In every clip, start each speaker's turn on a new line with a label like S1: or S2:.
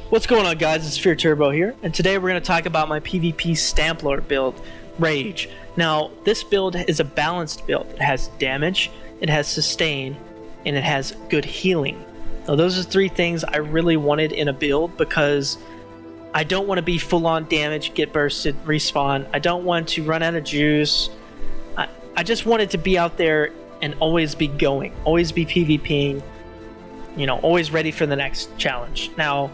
S1: What's going on, guys? It's Fear Turbo here, and today we're going to talk about my PvP Stamplar build, Rage. Now, this build is a balanced build. It has damage, it has sustain, and it has good healing. Now, those are three things I really wanted in a build because I don't want to be full-on damage, get bursted, respawn. I don't want to run out of juice. I just wanted to be out there and always be going, always be PvPing, always ready for the next challenge. Now,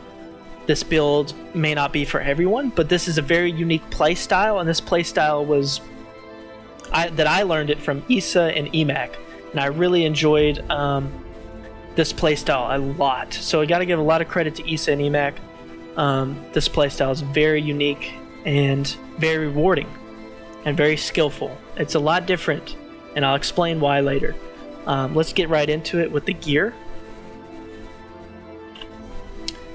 S1: this build may not be for everyone, but this is a very unique playstyle, and this playstyle was that I learned it from Issa and Emac, and I really enjoyed this playstyle a lot. So I got to give a lot of credit to Issa and Emac. This playstyle is very unique and very rewarding and very skillful. It's a lot different, and I'll explain why later. Let's get right into it with the gear.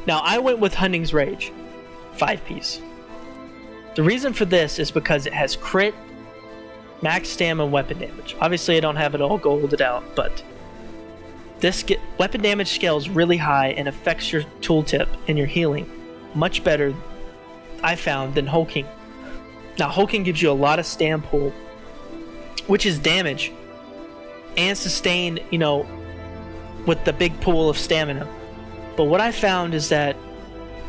S1: Now, I went with Hunting's Rage, 5-piece. The reason for this is because it has crit, max stam, and weapon damage. Obviously, I don't have it all golded out, but this weapon damage scales really high and affects your tooltip and your healing much better, I found, than hulking. Now, hulking gives you a lot of stam pool, which is damage, and sustain, with the big pool of stamina. But what I found is that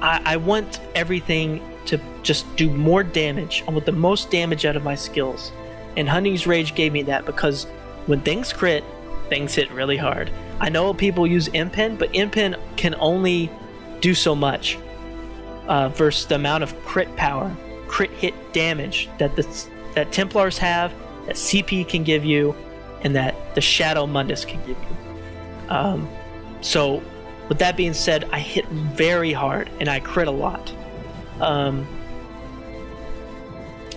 S1: I want everything to just do more damage. I want the most damage out of my skills. And Hunting's Rage gave me that because when things crit, things hit really hard. I know people use Impen, but Impen can only do so much versus the amount of crit power, crit hit damage that Templars have, that CP can give you, and that the Shadow Mundus can give you. So with that being said, I hit very hard and I crit a lot.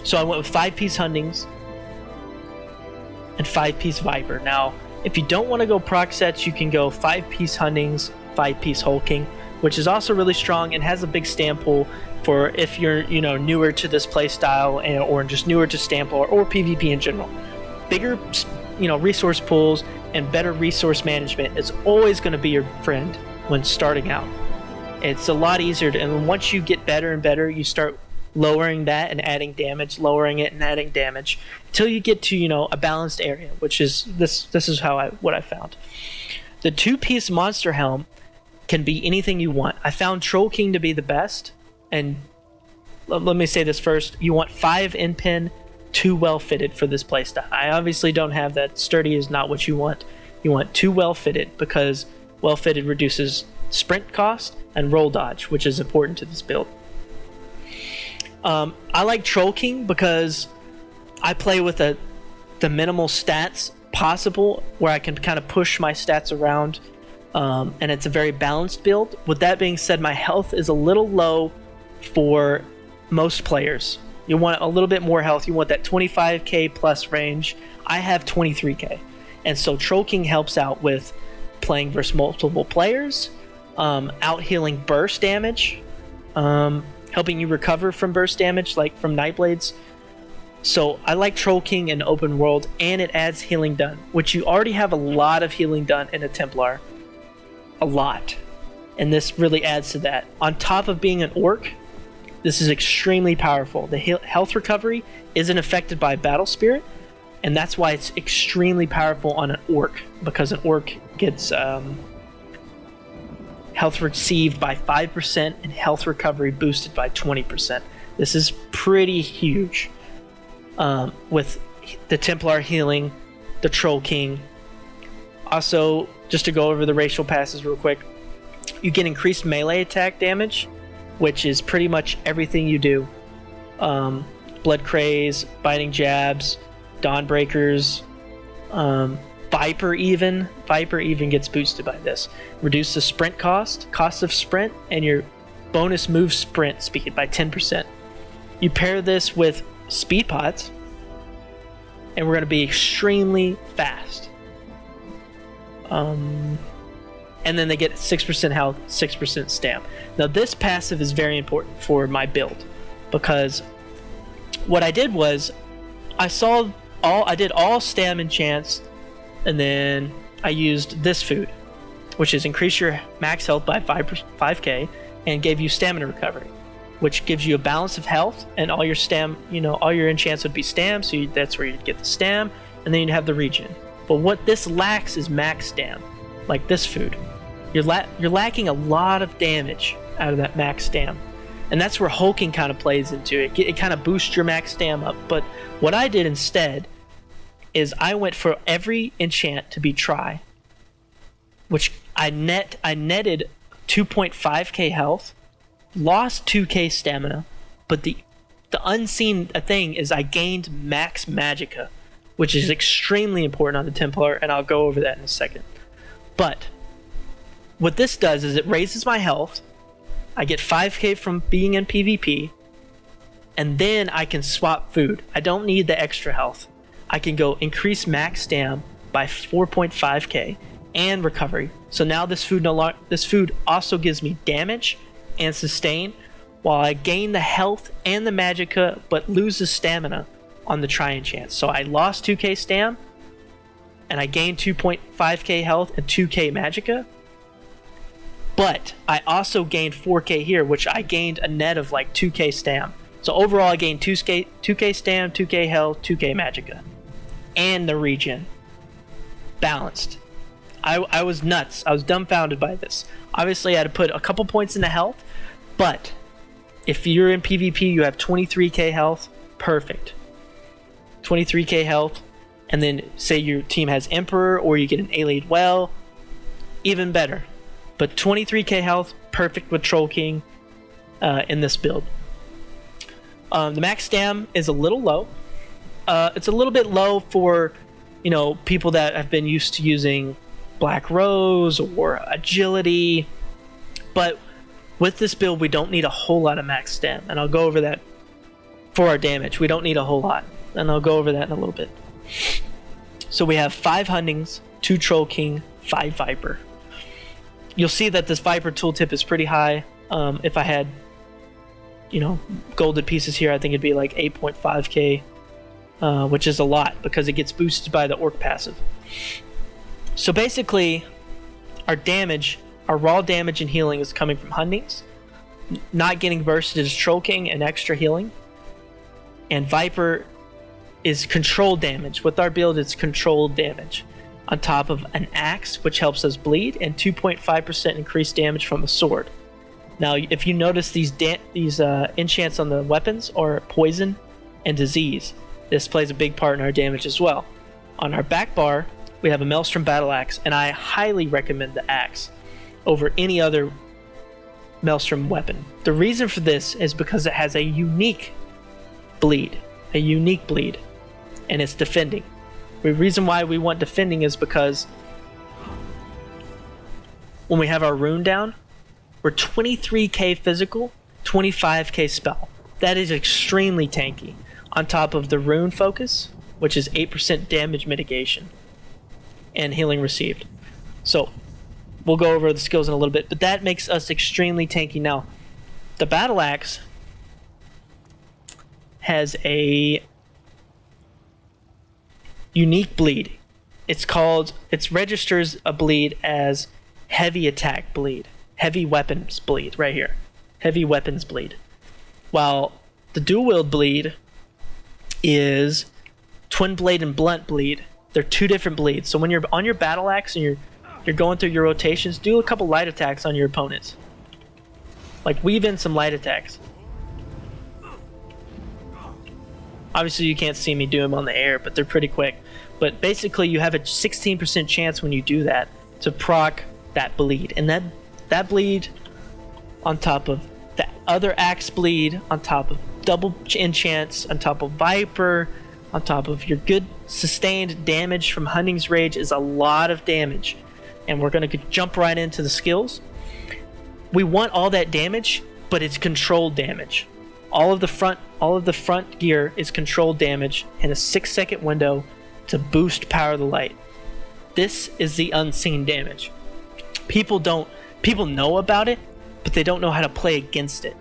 S1: So I went with 5-piece Huntings and 5-piece Viper. Now, if you don't want to go proc sets, you can go 5-piece Huntings, 5-piece hulking, which is also really strong and has a big stam pool for if you're newer to this playstyle or just newer to Stamplar or PvP in general. Bigger resource pools and better resource management is always going to be your friend when starting out. It's a lot easier and once you get better and better, you start lowering that and adding damage, lowering it and adding damage until you get to a balanced area, which is this is what I found. The 2-piece monster helm can be anything you want. I found Troll King to be the best, and let me say this first, you want 5 in pin, 2 well fitted for this playstyle. I obviously don't have that. Sturdy is not what you want. You want 2 well fitted because well fitted reduces sprint cost and roll dodge, which is important to this build. I like Troll King because I play with the minimal stats possible where I can kind of push my stats around, and it's a very balanced build. With that being said, my health is a little low for most players. You want a little bit more health. You want that 25k plus range. I have 23k, and so Troll King helps out with playing versus multiple players, out healing burst damage, helping you recover from burst damage like from Nightblades. So I like Troll King in open world, and it adds healing done, which you already have a lot of healing done in a Templar. A lot. And this really adds to that. On top of being an orc, this is extremely powerful. The health recovery isn't affected by battle spirit, and that's why it's extremely powerful on an orc, because an orc gets health received by 5% and health recovery boosted by 20%. This is pretty huge. With the Templar healing, the Troll King. Also, just to go over the racial passes real quick, you get increased melee attack damage, which is pretty much everything you do. Blood Craze, Biting Jabs, Dawnbreakers, Viper even gets boosted by this. Reduce the sprint cost of sprint, and your bonus move sprint speed by 10%. You pair this with speed pots, and we're going to be extremely fast. And then they get 6% health, 6% stam. Now this passive is very important for my build, because what I did was I did all stam enchants, and then I used this food, which is increase your max health by 5k, and gave you stamina recovery, which gives you a balance of health, and all your all your enchants would be stam, so that's where you'd get the stam, and then you'd have the regen. But what this lacks is max stam, like this food. You're lacking a lot of damage out of that max stam, and that's where hulking kind of plays into it. It kind of boosts your max stam up. But what I did instead is I went for every enchant to be try, which I netted 2.5k health, lost 2k stamina, but the unseen thing is I gained max magicka, which is extremely important on the Templar, and I'll go over that in a second. But what this does is it raises my health. I get 5k from being in PvP, and then I can swap food. I don't need the extra health. I can go increase max stam by 4.5k and recovery. So now this food also gives me damage and sustain, while I gain the health and the magicka, but lose the stamina on the try enchant. So I lost 2k stam, and I gained 2.5k health and 2k magicka. But I also gained 4k here, which I gained a net of like 2k stam. So overall I gained 2k stam, 2k health, 2k magicka. And the regen. Balanced. I was nuts. I was dumbfounded by this. Obviously I had to put a couple points into health, but if you're in PvP, you have 23k health, perfect. 23k health, and then say your team has Emperor or you get an Allied Well, even better. But 23k health, perfect with Troll King in this build. The max stam is a little low. It's a little bit low for, people that have been used to using Black Rose or Agility. But with this build, we don't need a whole lot of max stam, and I'll go over that for our damage. We don't need a whole lot, and I'll go over that in a little bit. So we have 5 Hundings, 2 Troll King, 5 Viper. You'll see that this Viper tooltip is pretty high. If I had, golded pieces here, I think it'd be like 8.5k, which is a lot because it gets boosted by the Orc passive. So basically, our raw damage and healing is coming from Hundings, not getting bursted is Troll King and extra healing, and Viper is controlled damage. With our build, it's controlled damage on top of an axe, which helps us bleed, and 2.5% increased damage from a sword. Now, if you notice, these enchants on the weapons are poison and disease. This plays a big part in our damage as well. On our back bar, we have a Maelstrom Battle Axe, and I highly recommend the axe over any other Maelstrom weapon. The reason for this is because it has a unique bleed, and it's defending. The reason why we want defending is because when we have our rune down, we're 23k physical, 25k spell. That is extremely tanky. On top of the rune focus, which is 8% damage mitigation and healing received. So we'll go over the skills in a little bit, but that makes us extremely tanky. Now, the Battle Axe has a unique bleed. It registers a bleed as heavy attack bleed, heavy weapons bleed right here, heavy weapons bleed. While the dual wield bleed is twin blade and blunt bleed. They're 2 different bleeds. So when you're on your battle axe and you're going through your rotations, do a couple light attacks on your opponents. Like weave in some light attacks. Obviously you can't see me do them on the air, but they're pretty quick. But basically you have a 16% chance when you do that to proc that bleed. And that bleed on top of the other axe bleed, on top of double enchants, on top of Viper, on top of your good sustained damage from Hunting's Rage is a lot of damage. And we're going to jump right into the skills. We want all that damage, but it's controlled damage. All of the front gear is controlled damage in a 6-second window to boost Power of the Light. This is the unseen damage. People know about it, but they don't know how to play against it.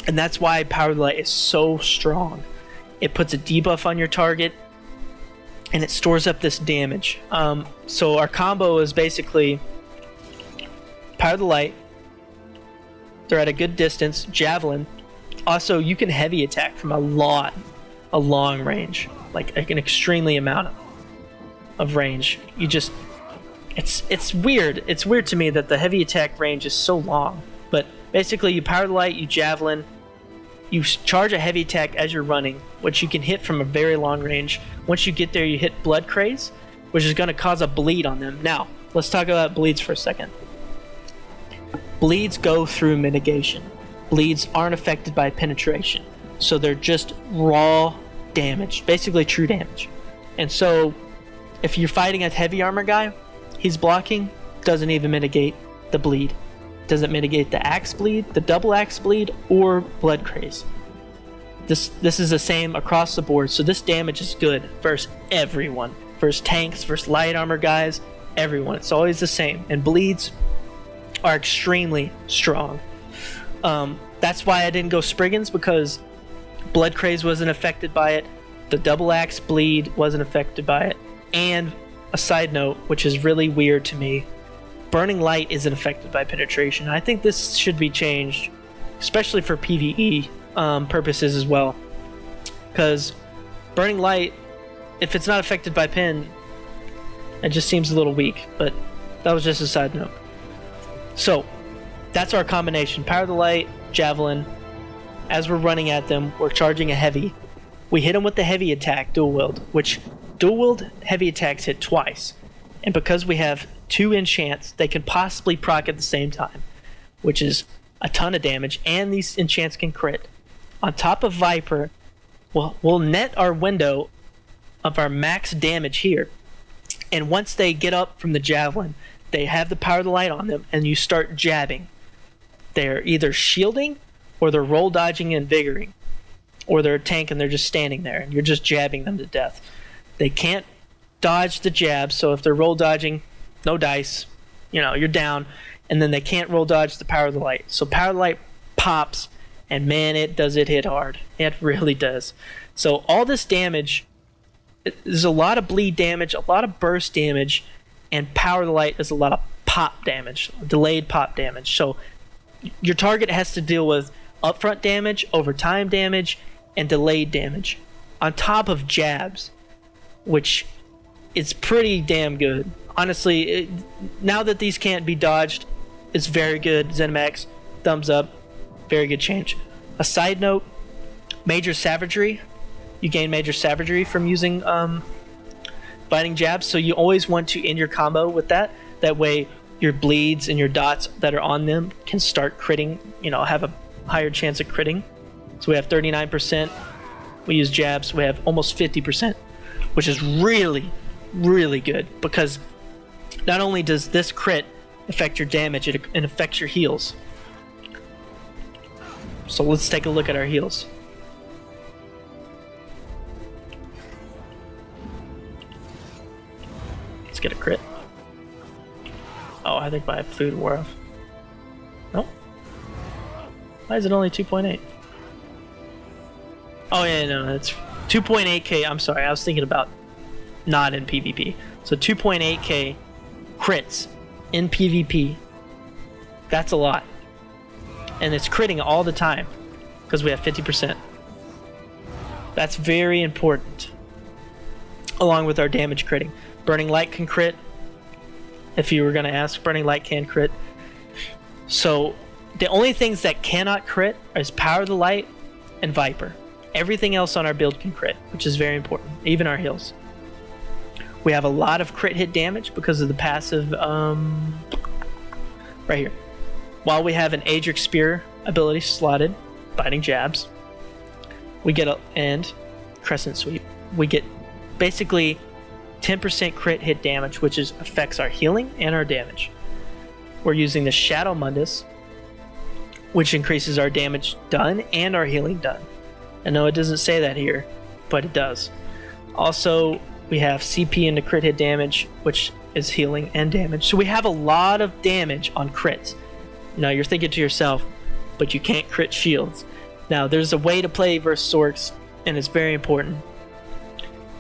S1: And that's why Power of the Light is so strong. It puts a debuff on your target, and it stores up this damage. So our combo is basically Power of the Light, They're at a good distance. Javelin. Also, you can heavy attack from a long range, like an extremely amount of range. You just, it's weird. It's weird to me that the heavy attack range is so long. But basically, you power the light, you javelin, you charge a heavy attack as you're running, which you can hit from a very long range. Once you get there, you hit blood craze, which is going to cause a bleed on them. Now, let's talk about bleeds for a second. Bleeds go through mitigation. Bleeds aren't affected by penetration, so they're just raw damage, basically true damage. And so, if you're fighting a heavy armor guy, he's blocking, doesn't even mitigate the bleed. Doesn't mitigate the axe bleed, the double axe bleed, or blood craze. This is the same across the board, so this damage is good versus everyone. Versus tanks, versus light armor guys, everyone. It's always the same. And bleeds are extremely strong. That's why I didn't go Spriggans, because blood craze wasn't affected by it. The double axe bleed wasn't affected by it. And a side note, which is really weird to me, burning light isn't affected by penetration. I think this should be changed, especially for PvE purposes as well. Because burning light, if it's not affected by pen, it just seems a little weak. But that was just a side note. So, that's our combination. Power the light, javelin. As we're running at them, we're charging a heavy. We hit them with the heavy attack, dual wield, which dual wield heavy attacks hit twice. And because we have 2 enchants, they can possibly proc at the same time, which is a ton of damage, and these enchants can crit. On top of Viper, we'll net our window of our max damage here. And once they get up from the javelin, they have the power of the light on them, and you start jabbing. They're either shielding, or they're roll dodging and vigoring, or they're a tank and they're just standing there, and you're just jabbing them to death. They can't dodge the jab, so if they're roll dodging, no dice, you're down, and then they can't roll dodge the power of the light. So power of the light pops, and man, it hit hard. It really does. So all this damage, there's a lot of bleed damage, a lot of burst damage, and power of the light is a lot of pop damage, delayed pop damage. So your target has to deal with upfront damage, overtime damage, and delayed damage, on top of jabs, which is pretty damn good. Honestly, now that these can't be dodged, it's very good. ZeniMax, thumbs up, very good change. A side note, major savagery. You gain major savagery from using biting jabs, so you always want to end your combo with that. That way, your bleeds and your dots that are on them can start critting, have a higher chance of critting. So we have 39%. We use jabs, we have almost 50%, which is really, really good, because not only does this crit affect your damage, it affects your heals. So let's take a look at our heals. Let's get a crit. Oh, I think my food wore off. Nope. Why is it only 2.8? Oh yeah, no, it's 2.8k. I'm sorry, I was thinking about not in PvP. So 2.8k crits in PvP. That's a lot. And it's critting all the time, because we have 50%. That's very important. Along with our damage critting. Burning Light can crit. If you were going to ask, Burning Light can crit. So the only things that cannot crit is Power of the Light and Viper. Everything else on our build can crit, which is very important. Even our heals. We have a lot of crit hit damage because of the passive, right here. While we have an Adric Spear ability slotted, biting jabs, we get and Crescent Sweep. We get basically 10% crit hit damage, which affects our healing and our damage. We're using the Shadow Mundus, which increases our damage done and our healing done. I know it doesn't say that here, but it does. Also, we have CP into crit hit damage, which is healing and damage. So we have a lot of damage on crits. Now you're thinking to yourself, but you can't crit shields. Now there's a way to play versus Sorks, and it's very important.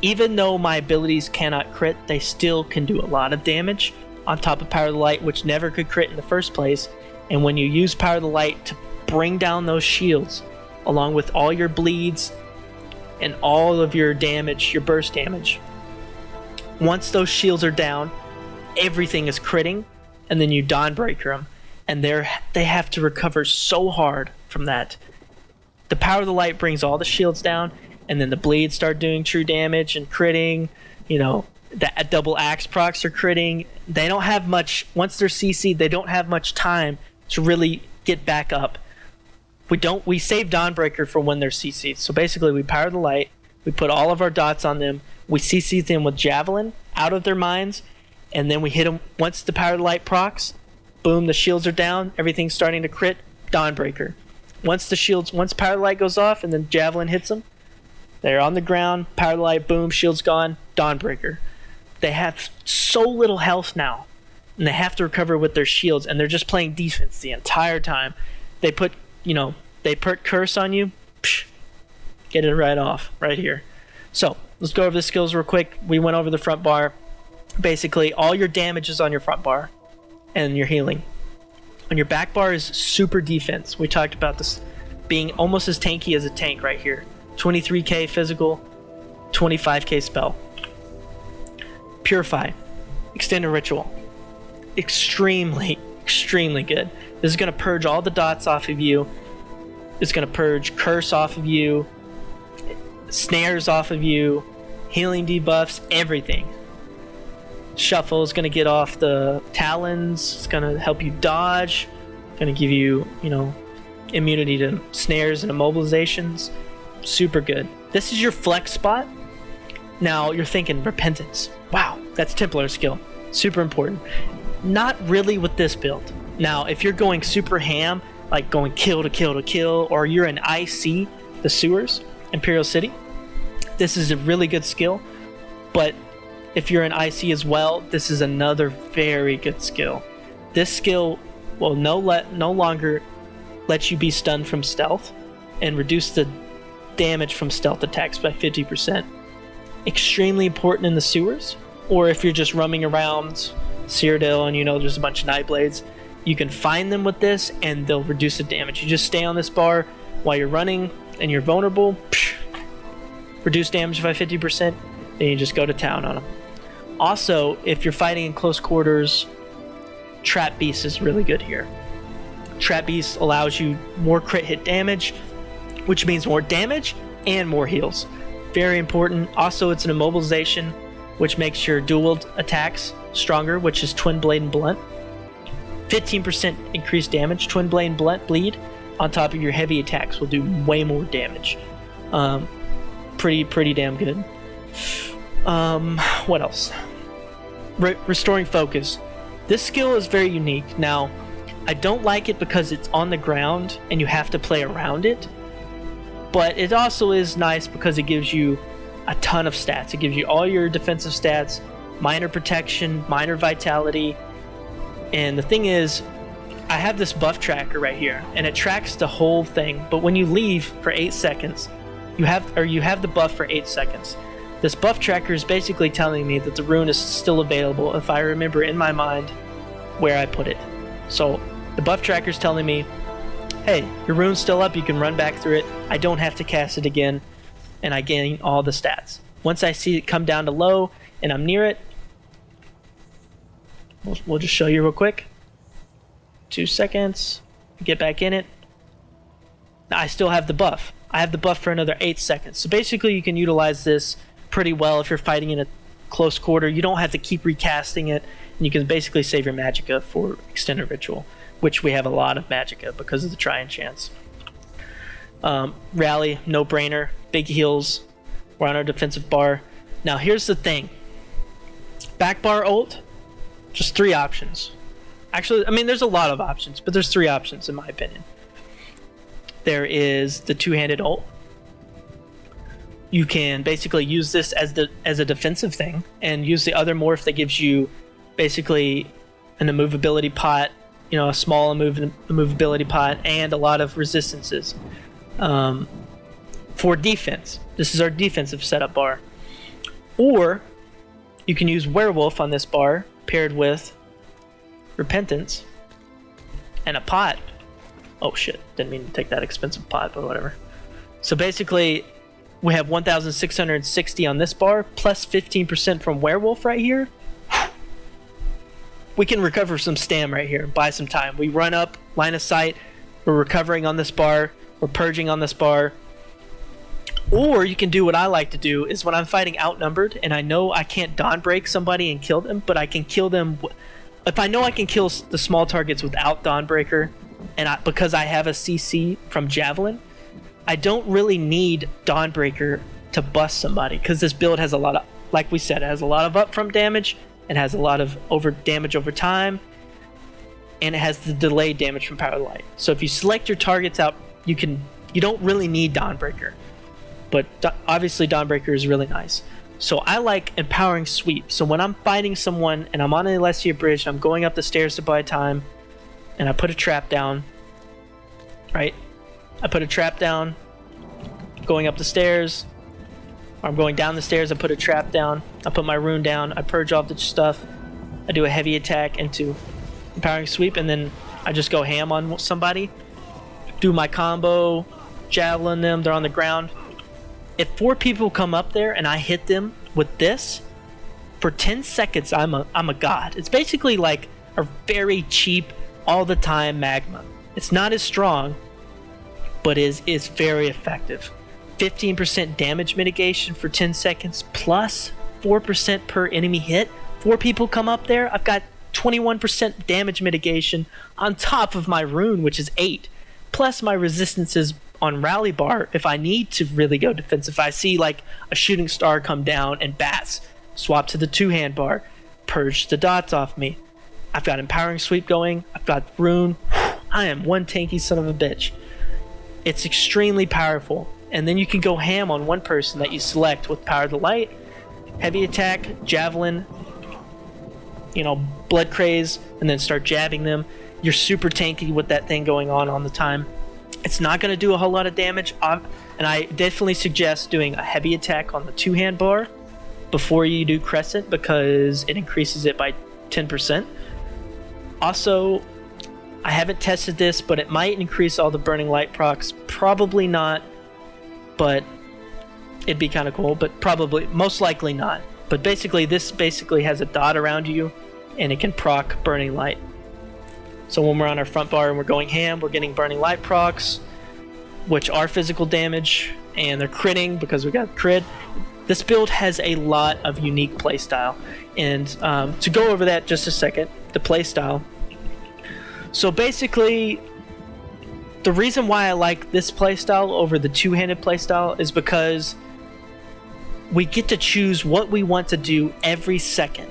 S1: Even though my abilities cannot crit, they still can do a lot of damage on top of Power of the Light, which never could crit in the first place, And when you use Power of the Light to bring down those shields, along with all your bleeds and all of your damage, your burst damage, once those shields are down, everything is critting, and then you Dawnbreaker them, and they have to recover so hard from that. The Power of the Light brings all the shields down, and then the bleeds start doing true damage and critting. You know, the double axe procs are critting. They don't have much, once they're CC'd, they don't have much time to really get back up. We save Dawnbreaker for when they're CC'd. So basically we Power the Light, we put all of our dots on them, we CC them with Javelin out of their minds, and then we hit them once the Power of the Light procs. Boom, the shields are down, everything's starting to crit, Dawnbreaker. Once Power of the Light goes off and then Javelin hits them, they're on the ground, Power of the Light, boom, shield's gone, Dawnbreaker. They have so little health now, and they have to recover with their shields, and they're just playing defense the entire time. They put Curse on you, get it right off, right here. So, let's go over the skills real quick. We went over the front bar. Basically, all your damage is on your front bar, and your healing. On your back bar is super defense. We talked about this being almost as tanky as a tank right here. 23k physical, 25k spell. Purify, Extended Ritual. Extremely good. This is going to purge all the dots off of you. It's going to purge Curse off of you, snares off of you, healing debuffs, everything. Shuffle is going to get off the talons. It's going to help you dodge. It's going to give you, immunity to snares and immobilizations. Super good. This is your flex spot. Now you're thinking Repentance. Wow, that's Templar skill. Super important. Not really with this build. Now, if you're going super ham, like going kill to kill to kill, or you're in IC, the sewers, Imperial City, this is a really good skill. But if you're in IC as well, this is another very good skill. This skill will no longer let you be stunned from stealth and reduce the damage from stealth attacks by 50%. Extremely important in the sewers, or if you're just roaming around Cyrodiil and there's a bunch of Nightblades, you can find them with this and they'll reduce the damage. You just stay on this bar while you're running and you're vulnerable, reduce damage by 50%, then you just go to town on them. Also, if you're fighting in close quarters, Trap Beast is really good here. Trap Beast allows you more crit hit damage, which means more damage and more heals. Very important. Also, it's an immobilization, which makes your dual attacks stronger, which is Twin Blade and Blunt. 15% increased damage. Twin Blade and Blunt bleed on top of your heavy attacks will do way more damage. Pretty damn good. What else? Restoring Focus. This skill is very unique. Now, I don't like it because it's on the ground and you have to play around it. But it also is nice because it gives you a ton of stats. It gives you all your defensive stats, minor protection, minor vitality. And the thing is, I have this buff tracker right here, and it tracks the whole thing. But when you leave for 8 seconds, you have the buff for 8 seconds. This buff tracker is basically telling me that the rune is still available if I remember in my mind where I put it. So the buff tracker is telling me, hey, your rune's still up, you can run back through it. I don't have to cast it again, and I gain all the stats. Once I see it come down to low and I'm near it, we'll just show you real quick. 2 seconds, get back in it. Now I still have the buff. I have the buff for another 8 seconds. So basically you can utilize this pretty well if you're fighting in a close quarter. You don't have to keep recasting it, and you can basically save your magicka for Extended Ritual, which we have a lot of magicka because of the Try and Chance. Rally, no brainer, big heals. We're on our defensive bar. Now here's the thing. Back bar ult, just 3 options. Actually, I mean, there's a lot of options, but there's 3 options in my opinion. There is the two-handed ult. You can basically use this as a defensive thing, and use the other morph that gives you basically an immovability pot, a small immovability pot, and a lot of resistances. For defense, this is our defensive setup bar. Or you can use Werewolf on this bar paired with Repentance, and a pot. Oh shit, didn't mean to take that expensive pot, but whatever. So basically, we have 1,660 on this bar, plus 15% from werewolf right here. We can recover some stam right here, buy some time. We run up, line of sight, we're recovering on this bar, we're purging on this bar. Or you can do what I like to do, is when I'm fighting outnumbered, and I know I can't dawn break somebody and kill them, but I can kill them. If I know I can kill the small targets without Dawnbreaker, and because I have a CC from Javelin, I don't really need Dawnbreaker to bust somebody, because this build has a lot of, like we said, it has a lot of upfront damage, and has a lot of damage over time, and it has the delayed damage from Power of the Light. So if you select your targets out, you don't really need Dawnbreaker, but obviously Dawnbreaker is really nice. So I like Empowering Sweep. So when I'm fighting someone and I'm on the Alessia Bridge, I'm going up the stairs to buy time, and I put a trap down, right? I put a trap down, going up the stairs, or I'm going down the stairs, I put a trap down, I put my rune down, I purge off the stuff, I do a heavy attack into Empowering Sweep, and then I just go ham on somebody, do my combo, javelin them, they're on the ground. If 4 people come up there and I hit them with this, for 10 seconds I'm a god. It's basically like a very cheap, all the time magma. It's not as strong, but is very effective. 15% damage mitigation for 10 seconds, plus 4% per enemy hit. 4 people come up there, I've got 21% damage mitigation on top of my rune, which is 8. Plus my resistances on rally bar if I need to really go defensive. If I see like a shooting star come down and bats, swap to the 2-hand bar, purge the dots off me. I've got Empowering Sweep going, I've got rune. I am one tanky son of a bitch. It's extremely powerful. And then you can go ham on one person that you select with Power of the Light, heavy attack, javelin, blood craze, and then start jabbing them. You're super tanky with that thing going on the time. It's not going to do a whole lot of damage, and I definitely suggest doing a heavy attack on the 2-hand bar before you do Crescent, because it increases it by 10%. Also, I haven't tested this, but it might increase all the Burning Light procs. Probably not, but it'd be kind of cool, but probably, most likely not. But basically, this has a dot around you, and it can proc Burning Light. So when we're on our front bar and we're going ham, we're getting Burning Light procs, which are physical damage, and they're critting because we got crit. This build has a lot of unique playstyle, and to go over that just a second, the playstyle. So basically, the reason why I like this playstyle over the 2-handed playstyle is because we get to choose what we want to do every second.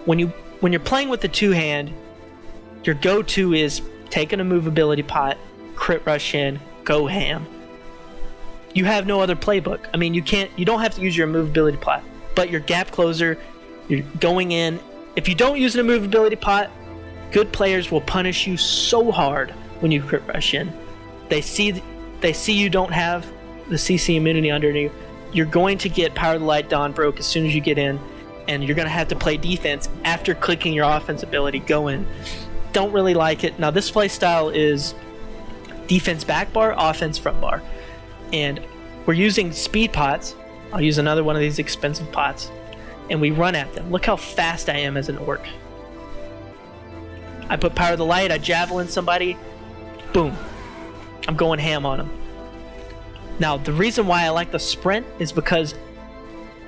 S1: When you're playing with the 2-hand, your go-to is take an immovability pot, crit rush in, go ham. You have no other playbook. I mean, you don't have to use your immovability pot, but your gap closer, you're going in. If you don't use an immovability pot, good players will punish you so hard when you crit rush in. They see you don't have the CC immunity under you. You're going to get Power of the Light Dawn broke as soon as you get in, and you're going to have to play defense after clicking your offense ability, go in. Don't really like it. Now this play style is defense back bar, offense front bar, and we're using speed pots. I'll use another one of these expensive pots, and we run at them. Look how fast I am as an orc. I put Power of the Light, I javelin somebody, boom, I'm going ham on them. Now the reason why I like the sprint is because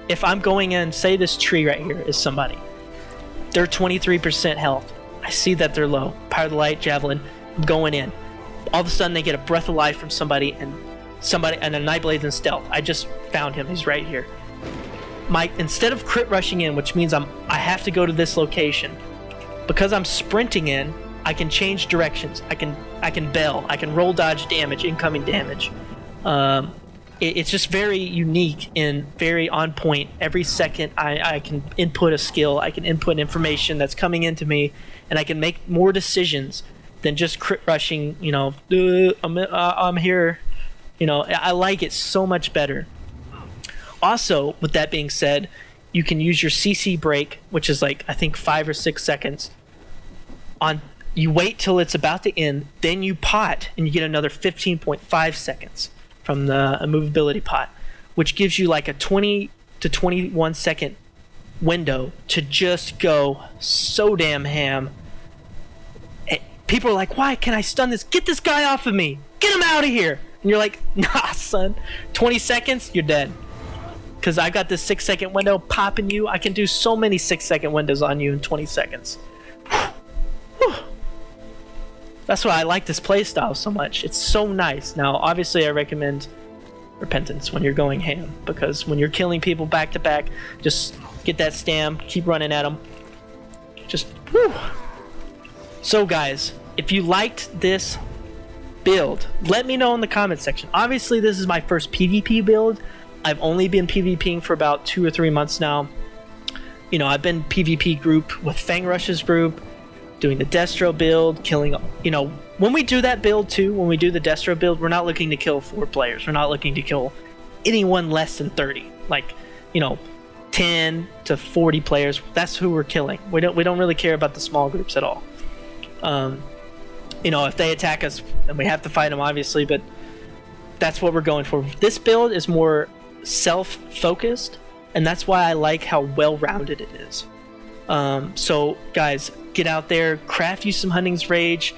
S1: if I'm going in, say this tree right here is somebody, they're 23% health. I see that they're low. Power of the Light, javelin, I'm going in. All of a sudden they get a breath of life from somebody and a Nightblade and stealth. I just found him. He's right here. Instead of crit rushing in, which means I have to go to this location, because I'm sprinting in, I can change directions. I can bail. I can roll dodge damage, incoming damage. It's just very unique and very on point. Every second I can input a skill. I can input information that's coming into me, and I can make more decisions than just crit rushing. I'm here. I like it so much better. Also, with that being said, you can use your CC break, which is like I think 5 or 6 seconds. You wait till it's about to end, then you pot, and you get another 15.5 seconds from the movability pot, which gives you like a 20 to 21 second window to just go so damn ham. People are like, why can I stun this? Get this guy off of me. Get him out of here. And you're like, nah, son. 20 seconds, you're dead. Because I got this 6 second window popping you. I can do so many 6 second windows on you in 20 seconds. That's why I like this playstyle so much. It's so nice. Now, obviously, I recommend Repentance when you're going ham, because when you're killing people back to back, just get that stam, keep running at them. Just, whew. So, guys, if you liked this build, let me know in the comment section. Obviously, this is my first PvP build. I've only been PvPing for about 2 or 3 months now. You know, I've been PvP group with Fang Rush's group, doing the Destro build, killing, you know, when we do that build too, when we do the Destro build, we're not looking to kill 4 players. We're not looking to kill anyone less than 30. Like, you know, 10 to 40 players. That's who we're killing. We don't really care about the small groups at all. You know, if they attack us, then we have to fight them, obviously, but that's what we're going for. This build is more self-focused, and that's why I like how well-rounded it is. So, guys, get out there, craft you some Hunting's Rage.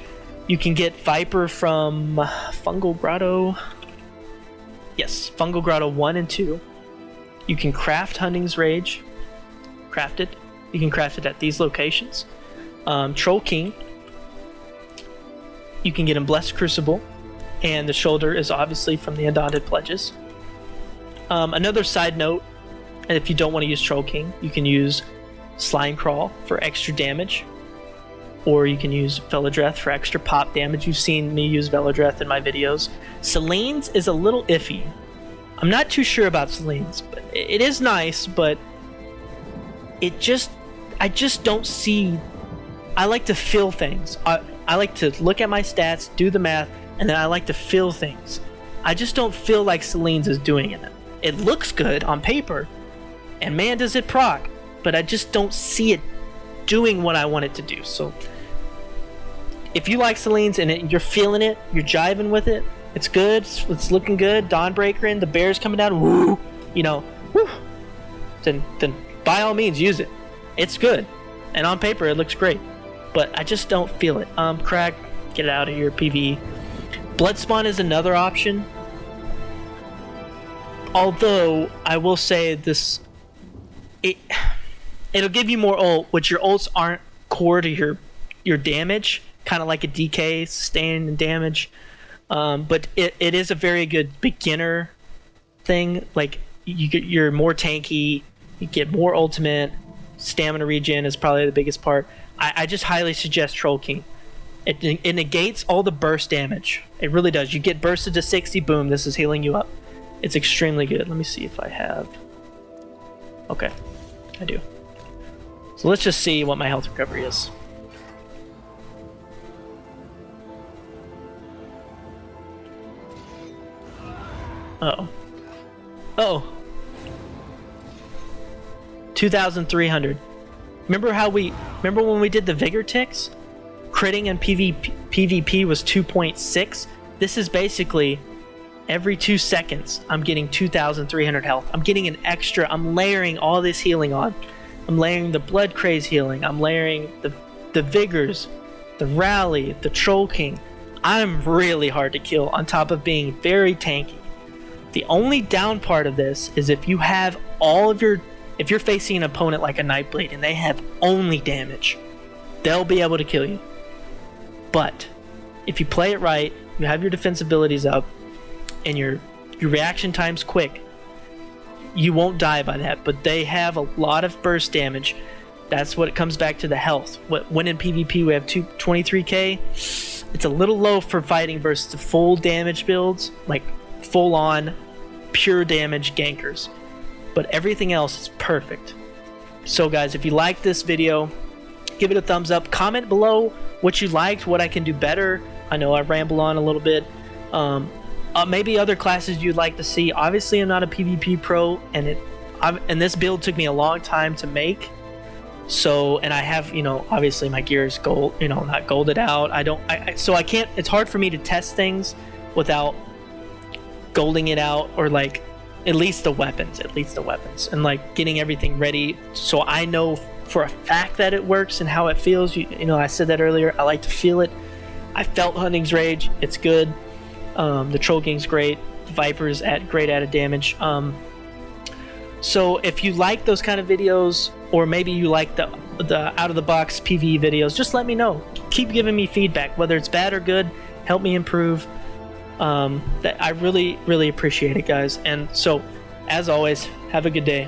S1: You can get Viper from Fungal Grotto. Yes, Fungal Grotto 1 and 2. You can craft Hunting's Rage. Craft it. You can craft it at these locations. Troll King. You can get him Blessed Crucible. And the shoulder is obviously from the Undaunted Pledges. Another side note, if you don't want to use Troll King, you can use Slime Crawl for extra damage. Or you can use Velodreth for extra pop damage. You've seen me use Velodreth in my videos. Selene's is a little iffy. I'm not too sure about Selene's, but it is nice, but I just don't see. I like to feel things. I like to look at my stats, do the math, and then I like to feel things. I just don't feel like Selene's is doing it. It looks good on paper, and man does it proc, but I just don't see it doing what I want it to do. So if you like Selene's and you're feeling it, you're jiving with it, it's good, it's looking good, Dawnbreaker in, the bear's coming down, woo, you know, woo, then by all means use it. It's good, and on paper it looks great, but I just don't feel it. Crag, get out of here, PvE. Bloodspawn is another option, although I will say this, it'll give you more ult, which your ults aren't core to your damage, kind of like a DK, sustain and damage. But it is a very good beginner thing. Like, you're more tanky, you get more ultimate, stamina regen is probably the biggest part. I just highly suggest Troll King. It negates all the burst damage. It really does. You get bursted to 60, boom, this is healing you up. It's extremely good. Let me see if I have... Okay, I do. So let's just see what my health recovery is. Uh-oh. Uh-oh. 2,300. Remember when we did the Vigor ticks? Critting and PvP was 2.6. This is basically every 2 seconds I'm getting 2,300 health. I'm getting an extra. I'm layering all this healing on. I'm layering the Blood Craze healing. I'm layering the Vigors, the Rally, the Troll King. I'm really hard to kill on top of being very tanky. The only down part of this is if you have if you're facing an opponent like a Nightblade and they have only damage, they'll be able to kill you. But if you play it right, you have your defense abilities up, and your reaction time's quick, you won't die by that. But they have a lot of burst damage. That's what it comes back to, the health. When in PvP we have 23k, it's a little low for fighting versus the full damage builds, like full on pure damage gankers. But everything else is perfect. So guys, if you like this video, give it a thumbs up. Comment below what you liked, what I can do better. I know I ramble on a little bit. Maybe other classes you'd like to see. Obviously, I'm not a PvP pro, and this build took me a long time to make. So, and I have, you know, obviously my gear is gold, you know, not golded out. So I can't, it's hard for me to test things without golding it out, or like at least the weapons, and like getting everything ready. So I know for a fact that it works and how it feels. You know, I said that earlier, I like to feel it. I felt Hunting's Rage, it's good. The Troll Gang's great. The Viper's great added damage. So if you like those kind of videos, or maybe you like the out of the box PvE videos, just let me know. Keep giving me feedback, whether it's bad or good. Help me improve. That I really appreciate it, guys. And so, as always, have a good day.